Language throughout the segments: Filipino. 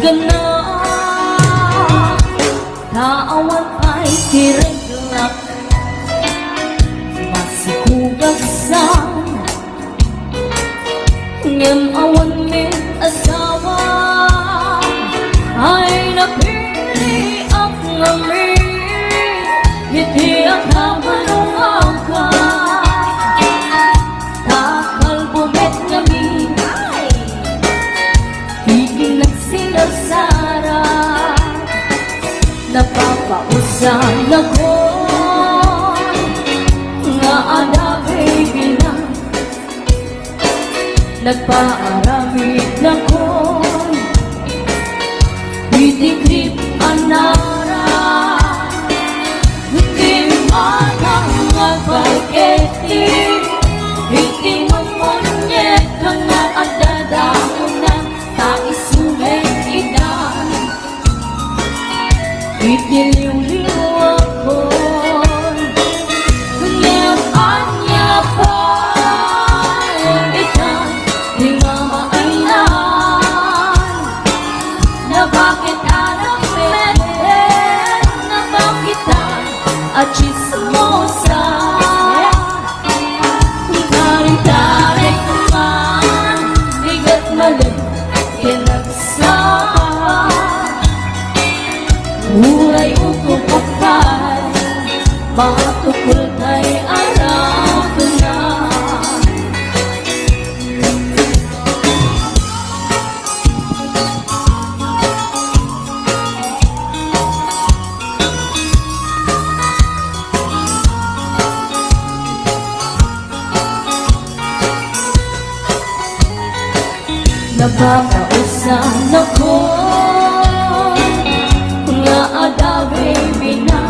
gana Taawan ay tiraglak Masikugasan Ngem awan may asawa Ay napili ang ngamin Hindi ang kamalungaw ka Takal bumit kami Higil ang sinasara Napapausan ako Nga ada baby na Nagpaaramid na ko Bitikrip anara Hindi manang magpagketi Hindi mamunyet ka nga ang dadahon na Taisumay inan Itiliw-liw ako Ngayon anya pa Itan di mamainan Na bakit anong pwede Na bakitan at chismosa Tarik-tarik naman Bigat malit Kinagsama Uray upo kapal Mga tukul kay araw na Napapausan ako Nga ada baby na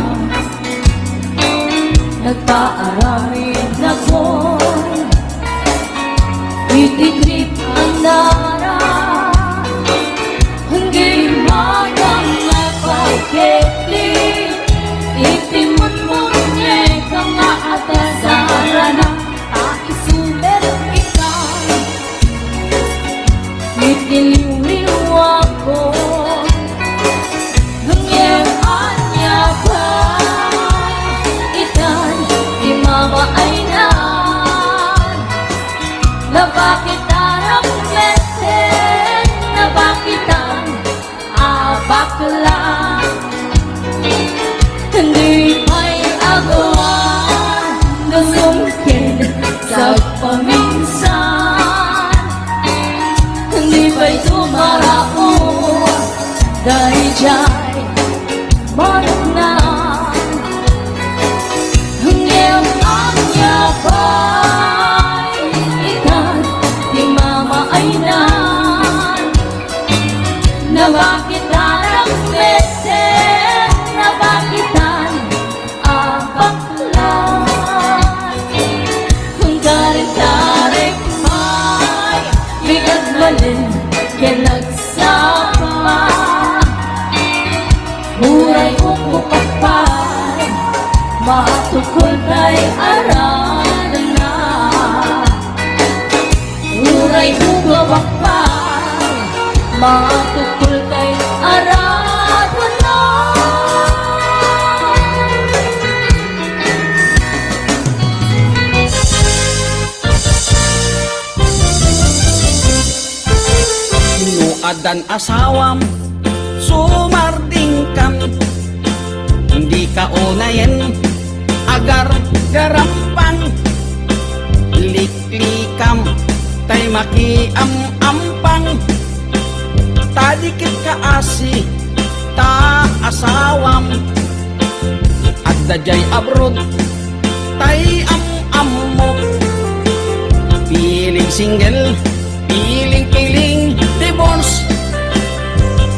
Nagpaaramid na ko Ititrip ang nara Hindi magang napagketi Itimot mo niya ka nga atasara na Taisulit ikan Itiliw-liw ako Ngayon anya pa Itan di mamainan Na bakit arang mesen Na bakitan abakla Hindi may agawan Nasungkid sa paminsan Hindi ba'y tumarao Dahil diya'y managnan Ngayon anya pa'y itan Di mamainan Na bakit arang mesen Na bakitan ang baklan Kung tarik-tarik may bigat malin Kinagsama Buray upo kapal Matukol kay arada na Buray upo kapal Matukol kay arada na Adan asawam sumarding kam Hindi ka unayin agar garampang Liklikam tay makiam-ampang Tadikit ka asi ta asawam At dajay abroad tay am-am mo Piling single piling-piling divorce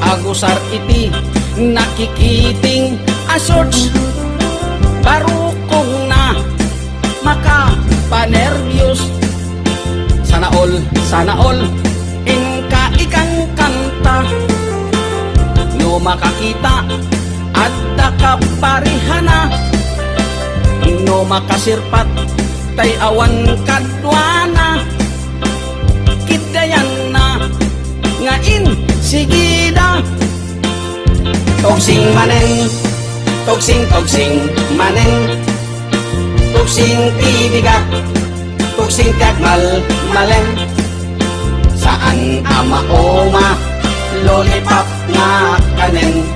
Agusar iti nakikiting asorts Barukong na makapanervyos Sana all inka ikang kanta No makakita at nakaparihana No makasirpat tay awan kadwana Kidayan na ngain sige na. Tugsing manen, tugsing manen, tugsing tibigat, tugsing tagmal malen. Saan amaoma lollipop nga kanen,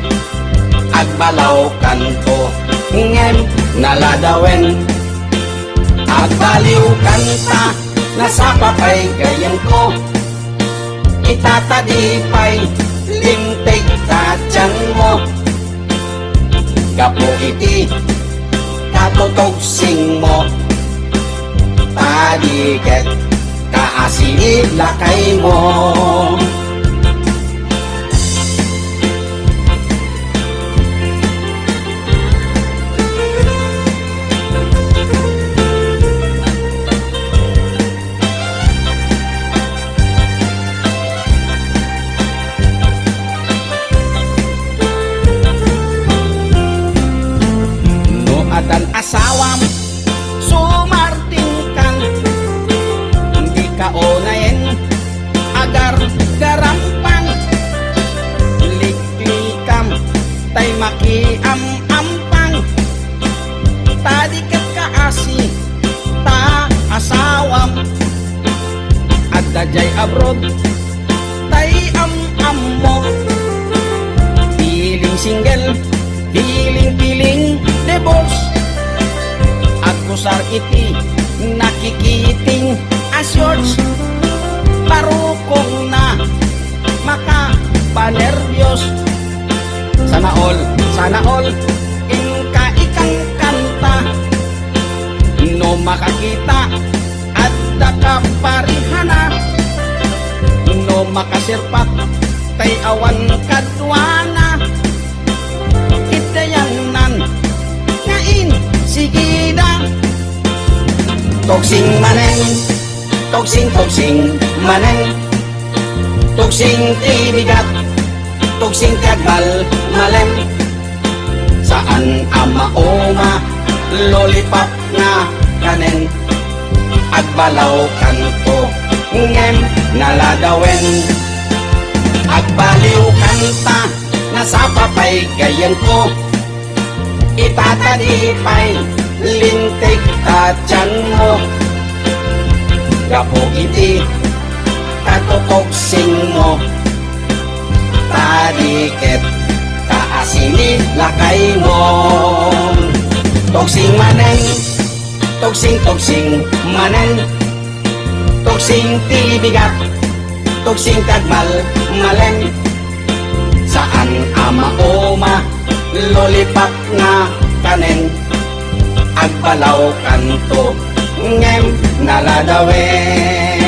agbalaw kanto ngem naladawen, agbaliw kanta nasapapay gayan ko, itatadipay lintik ka tiyan mo. Gapo iti katutugsing mo, tadiket kaasinid lakay mo. Dan asawam sumarting kan, hindi ka onayen agar garampang, liklikam tay makiam-ampang, tadikat kaasi ta asawam, at dajay abroad tay am-am mo, piling single piling divorce, at kusar iti nakikiting asyors, parukong na makapanerbiyos. Sana all inka ikang kanta, no makakita at dakaparihana, no makasirpat tay awan kadwana, itayanan ngain sige na. Tugsing manen, tugsing manen, tugsing tibigat, tugsing tagmal malen. Saan amaoma lollipop nga kanen, agbalaw kanto ngem naladawen, agbaliw kanta nasapapay gayan ko, itatadipay lintik ka tiyan mo. Gapo iti katutugsing mo, tadiket kaasinid lakay mo. Tugsing manen, tugsing manen, tugsing tibigat, tugsing tagmal malen. Saan amaoma lollipop nga kanen, agbalaw kanto ngem naladawen.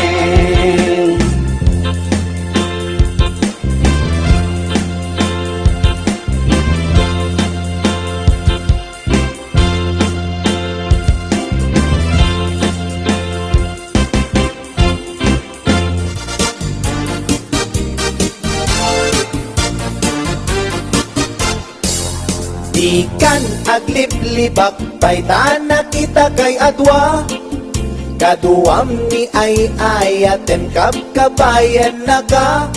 Ikan agliblibak paitan na kita kay adwa, kaduam ni ay ayatem kabayan na ka,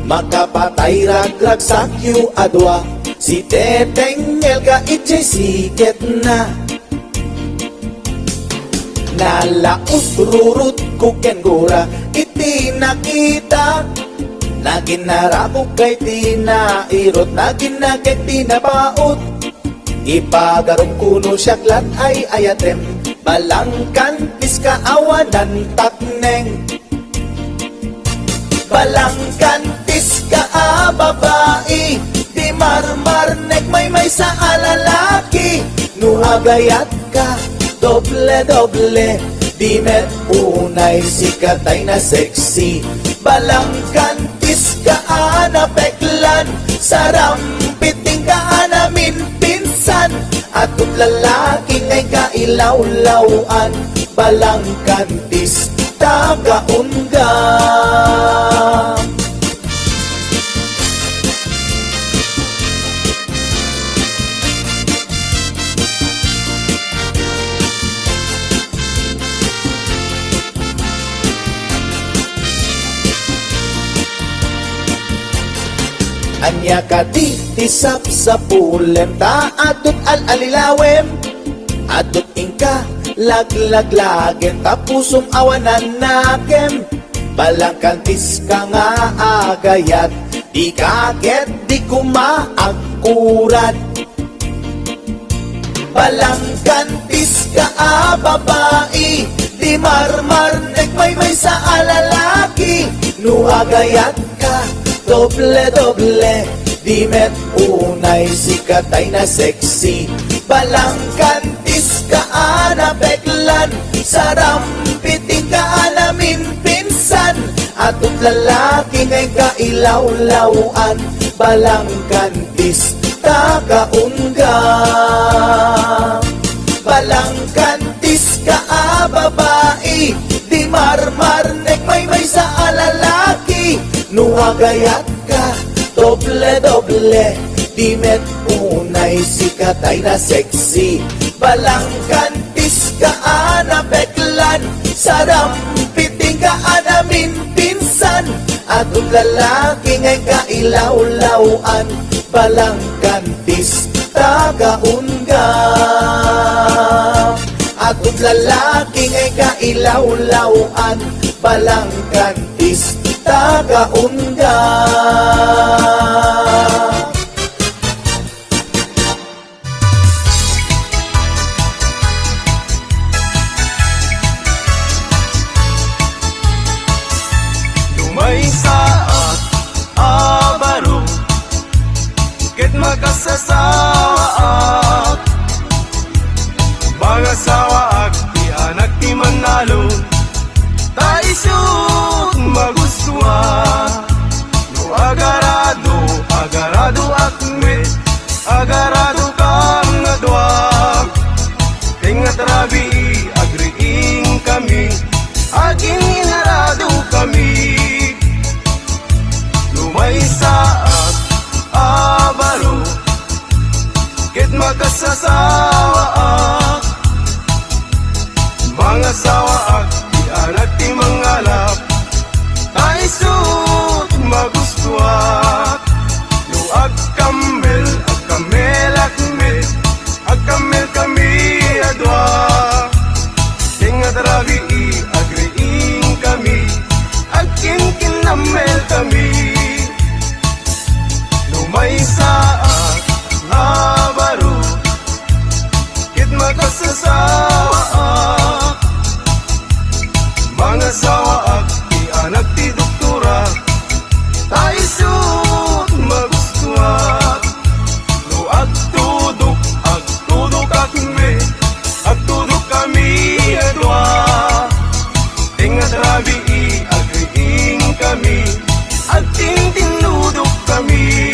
makapatay ragrag sakyu adwa, si teteng elga itchay siket na. Nalaus rurut kuken gura iti nakita, naginarabog kay tinairot, naginagay tinapaot, ipagarong kuno syaklat ay ayatem, balangkan piska awanan takneng. Balangkan piska babae, di marmarnek may sa alalaki, nuagayat ka doble di met unay sikatay na sexy. Balangkan piska anapeklan, sarampiting ka anamin pinsan, at lalaki ngay kailawlawan, balangkan tis tagaunga. Anya ka titisap sa pulem, taadot al-alilawem, adot ingka laglaglagem, tapusum awanan nakem. Balangkantis ka nga agayat, di kaget di kumaagkurat. Balangkantis ka babae, di marmarnek may sa alalaki. Nuagayat ka, doble-doble, di met unay sikatay na sexy. Balangkantis ka na beklan, sarampiting ka namin pinsan. Atut lalaki ngay kailawlawan, balangkantis tagaunga. Balangkantis ka babae, di marmarnek may sa alalaki. Nuagayat ka, doble-doble, di met unay sikatay na sexy. Balangkantis ka na beklan, sarampiting ka namin pinsan. Atong lalaki ngay kailawlawan, balangkantis tagaunga. Atong lalaki ngay kailawlawan, balangkantis tagaunga. Lumay sa abaro, ket makasasawa ak. Bangasawa ak, di anak di manalo, taisot magustuha. No agarado, agarado akmet, agarado kang nadwag. Tingat rabi, agriing kami, aging inarado kami. Lumay sa abaro, ket makasasawa ak. Mga sawa ak, di anak di mangalap, taisot magustuhat. No agkamel, agkamel akmet, agkamel kami adwa. Tingat rabi, agriing kami, agkin kinamel kami. Lumay sa abaro, ket makasasawa ak. Mga sawa ak, di anak di doktora, taisot magustuhat. No agtudok akme, agtudok kami adwa. Tingat rabi, agriing kami, agting tinudok kami.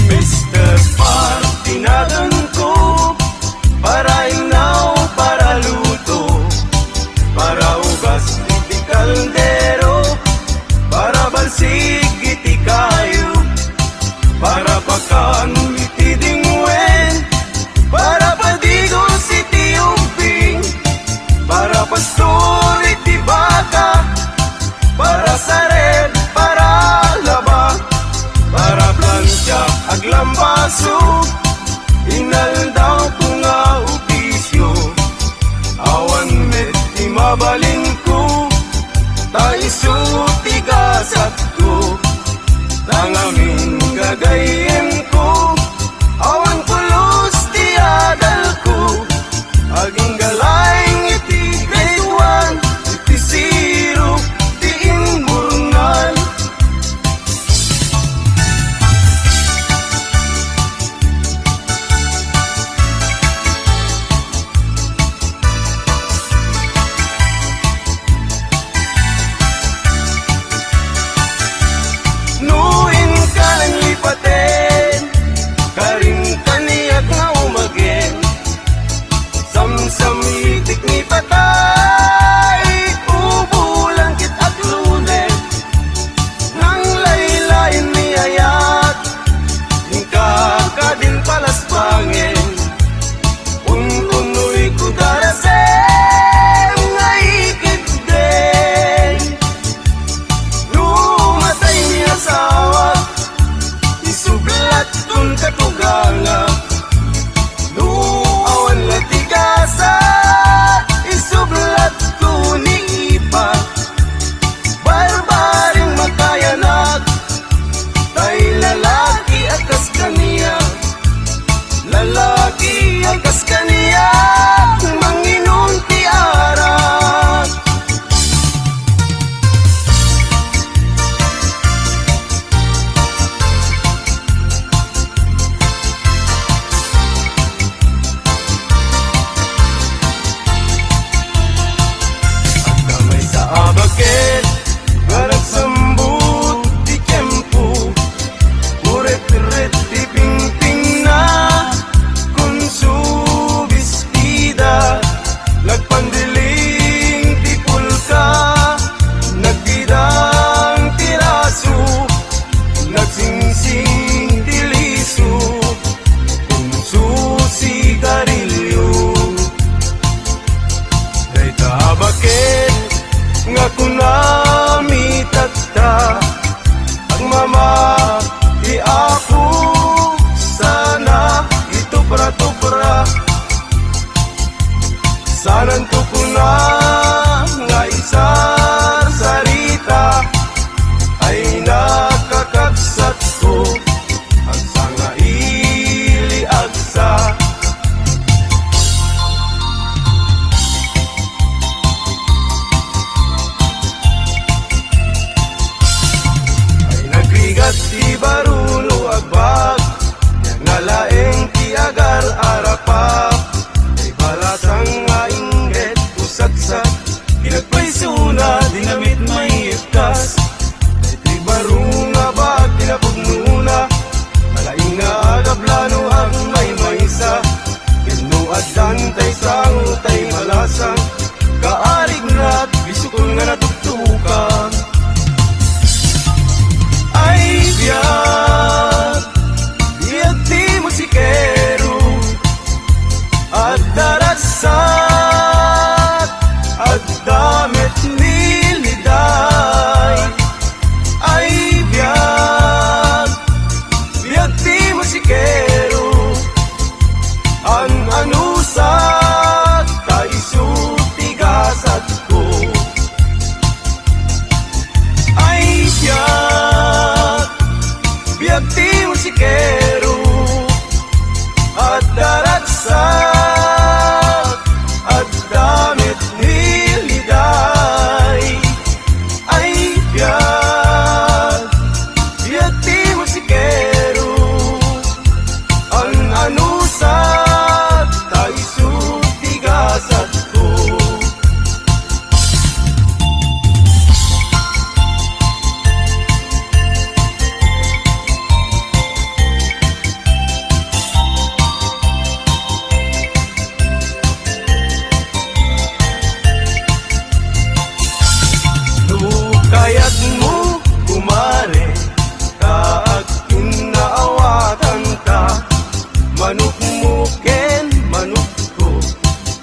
Mr. Partinagan ko, para inaw, para luto, para ugas iti kaldero, para balsig iti kayo, para pakan iti dingwen, para padigos iti umping, para pastor iti baka, para sared, para laba, para plancha aglambaso, inaldaw ko nga opisyo. Awan met di mabalin ko, taiso tigasat ko, tangamin gagayin ko. Awan pulos ti adal ko, aging galayng iti grade 1, iti zero, ti inburnal. Nuin ka ng lipate, kumare kaag kinaawatan ta manok mo ken manok ko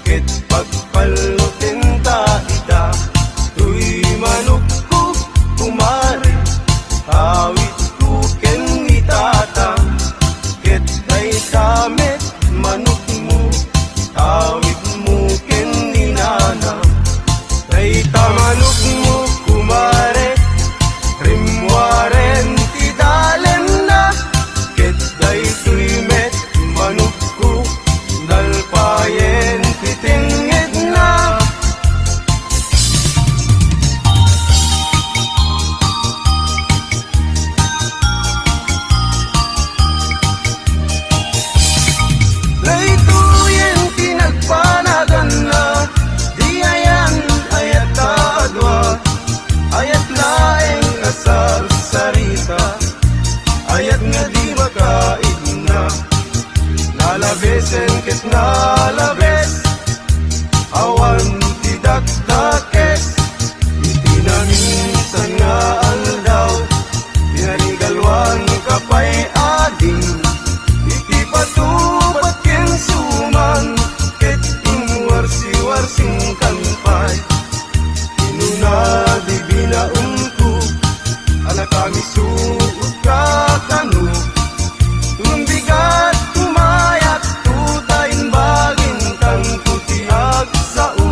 ket pagpalutin ta ida tuy manok ko kumare awit ko ken itata ket ay kamet manok mo awit mo ken ninana ay tamanok mo kumare rimwaren ti dalem na ket day tuimet manok ko dalpayen ti tinged na laytuyen tinagpanagan na di ayan ayat kadwa ayat laeng asal sarita ayat nga di makaid na lalabesen ket nalabes awan ti dakdakes itinaminsan nga aldaw tinanigalwan kapay ading iti patubat ken suman ket inwarsi-warsing kanpay inuna di binaungko anak kami suot ka kanu tumbigat tumayat tutayin bagin tan tutiag sao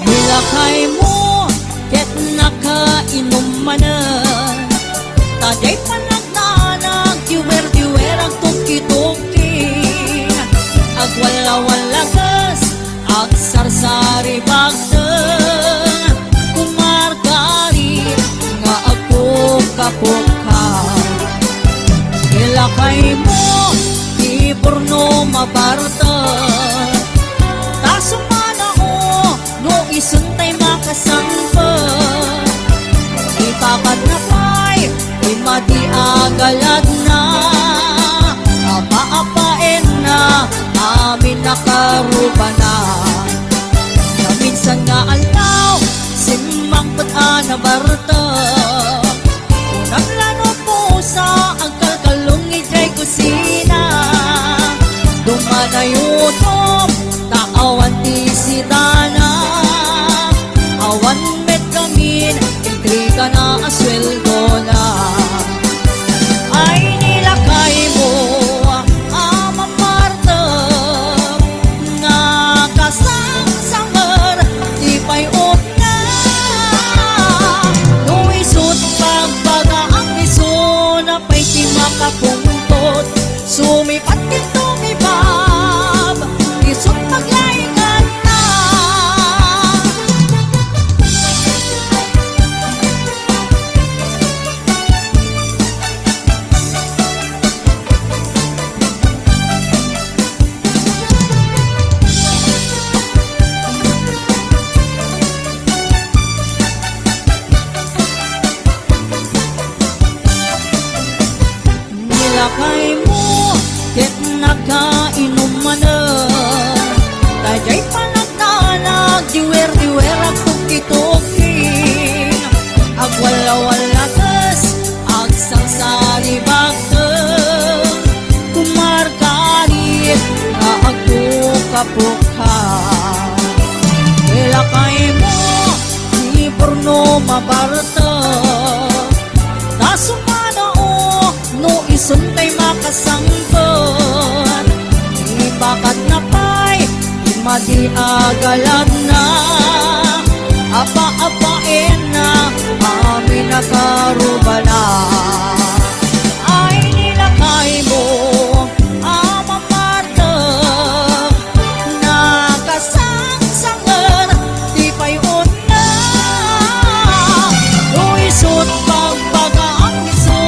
Nilakay mo, ket nakainom manan. Taday panagdanag, diwer-diwer ang tuki-tuki. Agwala-walagas, agsarsari bagdan. Kumargari, nga ako kapukha. Nilakay mo, di porno mabarta. No isuntay makasangpa ipapat na pay imati agalad na apa-apain na amin nakaruba na na minsan nga alaw simang pata na barta unang lano po sa ang kalkalong ijay kusina dumanayutom taawan ti sidana awan met kamin intriga na asweldo na ay nilakay mo ama Marta nga kasang-sangar di pay na no isot pagbaga ang iso na pay ti makapungtot sumipat ket tumibab isot paglaingan na nilakay mo ket nakainom manan tajay panagdanag diwer-diwer ang tuki-tuki agwala-walagas agsangsari bagdan kumargari nga ako kapukha nilakay mo di porno mabarta tasumana no isuntay makasangpan ibakat na pay imadi agalad na apa-apain na amin nakaruba na ay nilakay mo ama Marta na kasang-sangar di pay na no isot pagbaga ang iso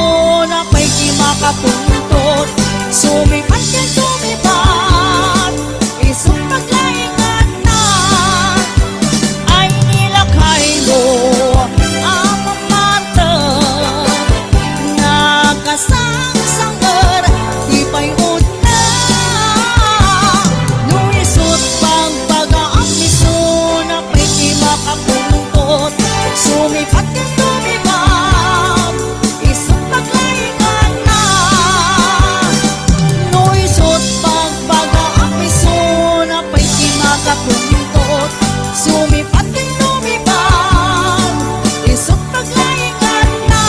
na pay di makapuntot sumipat ken sumipat isot pakuntot sumipat ng lumipat isot paglaingan na.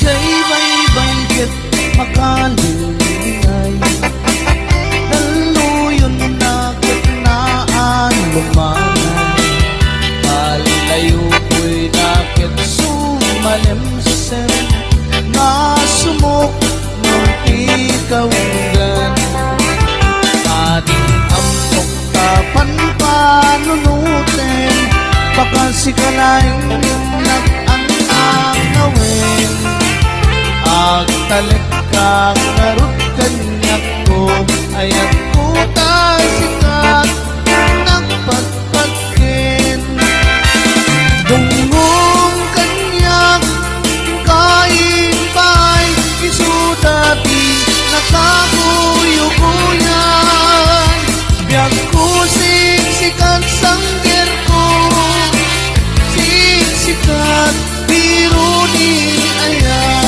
Kay bay-bay makalingay daluyon na kitnaan lumanay malayo ko'y nakit sumalimsim na sumok ng ikaw gan ating ampok kapan panunutin baka sikalaing nag-ang angawin agtalik kang narut kanyak ko ayat ko tasikat nagpagpagkin dungong kanyak kain ba'y isudati nakakuyukuyan biyag ko siksikat sangger ko siksikat biruni ayan.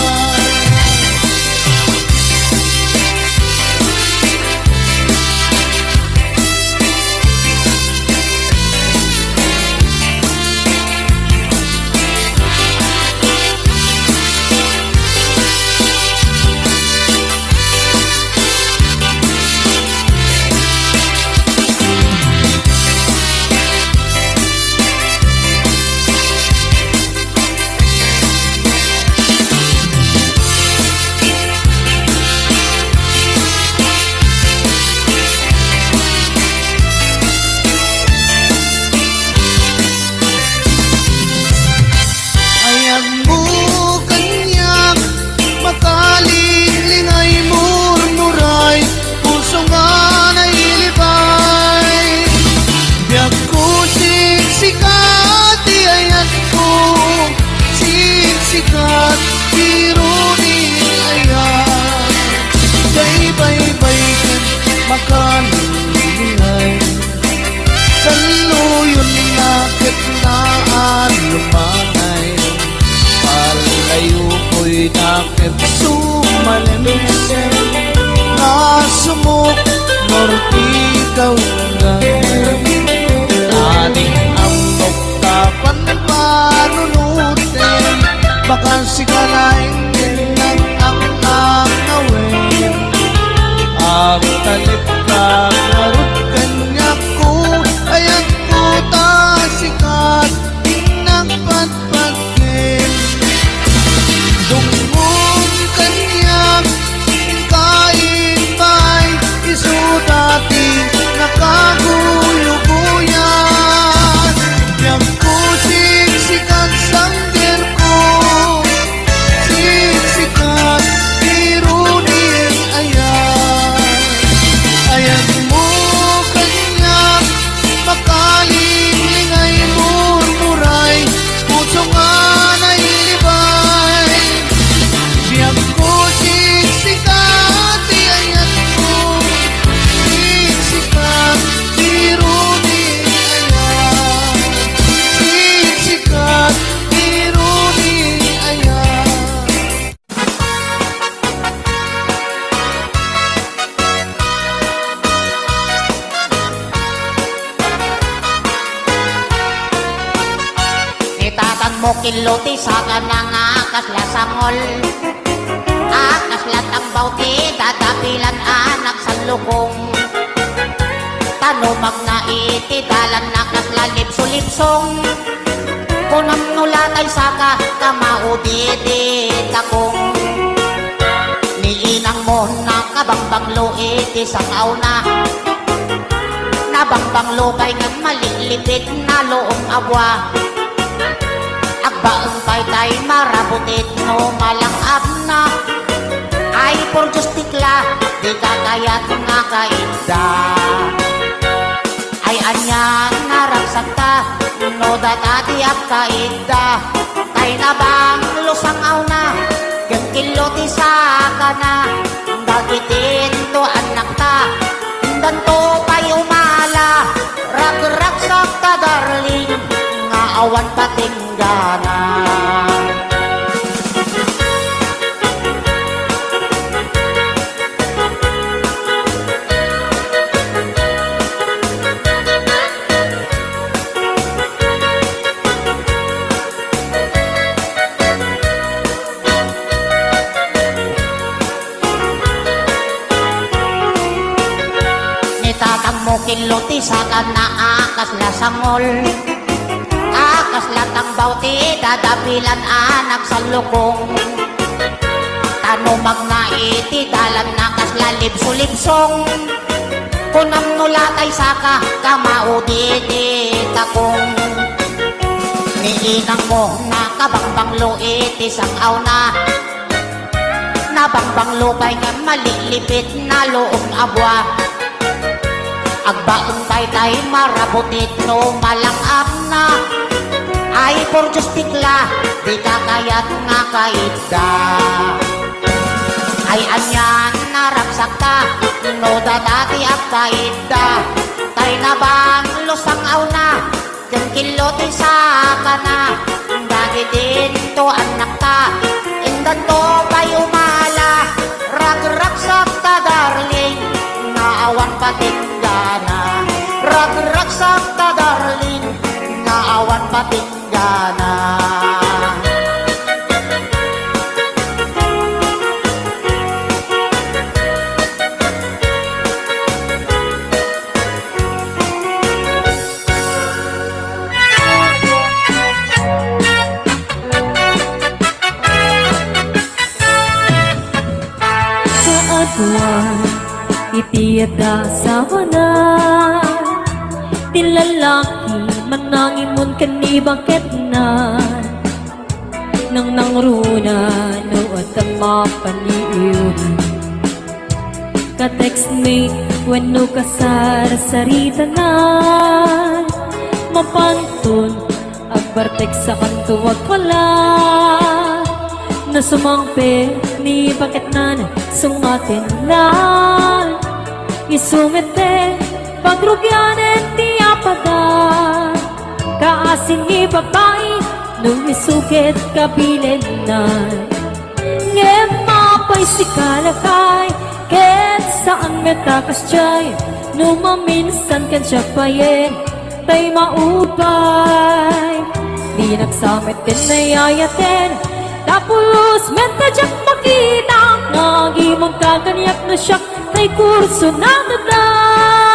Ayag mo kanyak makalingay murmuray puso nga nailibay biyag ko siksikat ayat ko siksikat biruni ayan bay-bay kan makalingay daluyon na kitnaan lumanay malayo ko'y nakit sumalimsim na sumok norti ikaw ngayon ating ampok kapan panunutin baka sikalaing nag-ang angawin agtalik kang narut kanyak ko ayat ko tasikat nagpagpagkin dungong kanyak kain ba'y isudati nakaguyuguyan biyag ko siksikat sangger ko siksikat biruni ayan ayag mo kanyak makalingay murmuray puso nga nailibay biyag ko siksikat ayat ko siksikat biruni ayan siksikat biruni ayan. Itatan mo kiloti sa kanang akaslasangol akaslat ang bawti dadapilan anak sa lukong tanumag na itidalan nakaslalip sulipsong kunam nulatay saka kamaudidit akong niinang mo nakabangbanglo iti sangaw na nabangbanglo kay nga malilipit na loong abwa agbaang pay tay marabutit no malang abna ay por justik di ka kaya't nga kaida. Ay anyan naragsak ta, no datati ak kaida. Tay na bang lusang aw na, yung kiloti sa ka na. Dagitin to anak ta, dan to pa'y umala. Rag-ragsak ta darling, nga awan patinggana. Tatang mo kiloti sa kana akas la sangol. Akas latang bauti dadapilan anak sa lukong. Tano magnaiti dalan nakas lalibso-libsong. Kunam nulatay saka kamaudi di takong. Niinang mo nakabangbanglo iti sangaw na. Nabangbanglo pa'y nga malilipit na loong abwa. Agbaong tay marabutit no malangap na. Ay por justikla, di ka kaya't nga kaida. Ay anyan naragsak ta, no dadati ak kaida. Tay na bang lusang aw na, yung kiloti sa ka na. Dagi din to anak ta, indan to pa'y umala. Rag-ragsak ta darling, naawan patinggana. Rag-ragsak ta darling, naawan patinggana. Kaagwan itiyada sa wana, di lalaki manangimon kani bakit na. Nang nangruna no at ang mapaniiwan. Ka-text me when no kasar sarita na. Mapantun agbartek sa kanto wag pala. Nasumangpe ni bakit na sungatin na. Isumete pagrugyanen ti apada. Kaasin ni babae nung isukit kabilin na. Ngem mapay si kalakay ket saan metakas chay. Nung maminsan kan siya payen tay maupay. Di nagsamit din nayayaten tapos mentadyak makita. Nagimong kakaniyak na siya tay kurso na nadan.